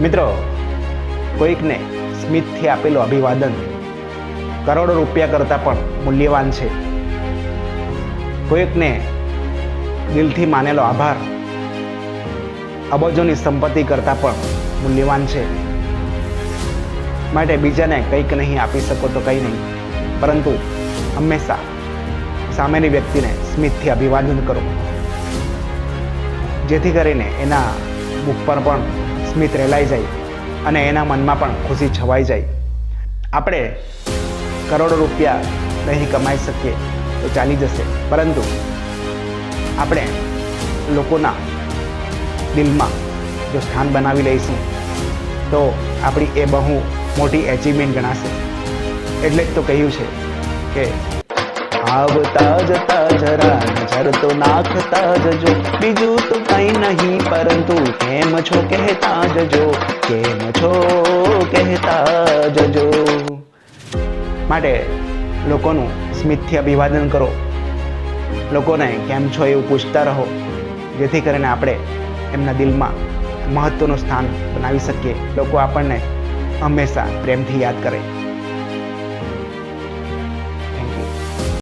મિત્રો, કોઈકને સ્મિતથી આપેલું અભિવાદન કરોડો રૂપિયા કરતાં પણ મૂલ્યવાન છે. કોઈકને દિલથી માનેલો આભાર અબજોની સંપત્તિ કરતાં પણ મૂલ્યવાન છે. માટે બીજાને કંઈક નહીં આપી શકો તો કંઈ નહીં, પરંતુ હંમેશા સામેની વ્યક્તિને સ્મિતથી અભિવાદન કરો, જેથી કરીને એના મુખ પર પણ સ્મિત રેલાઈ જાય અને એના મનમાં પણ ખુશી છવાઈ જાય. આપણે કરોડો રૂપિયા નહીં કમાઈ શકીએ તો ચાલી જશે, પરંતુ આપણે લોકોના દિલમાં જો સ્થાન બનાવી લઈશું તો આપણી એ બહુ મોટી એચિવમેન્ટ ગણાશે. એટલે જ તો કહ્યું છે કે આવતા જતા જરા નજર તો નાખતા જજો, બીજું તો કંઈ નહીં પરંતુ કેમ છો કહેતા જજો, કેમ છો કહેતા જજો. માટે લોકોનું સ્મિતથી અભિવાદન કરો, લોકોને કેમ છો એવું પૂછતા રહો, જેથી કરીને આપણે એમના દિલમાં મહત્વનું સ્થાન બનાવી શકીએ. લોકો આપણને હંમેશા પ્રેમથી યાદ કરે.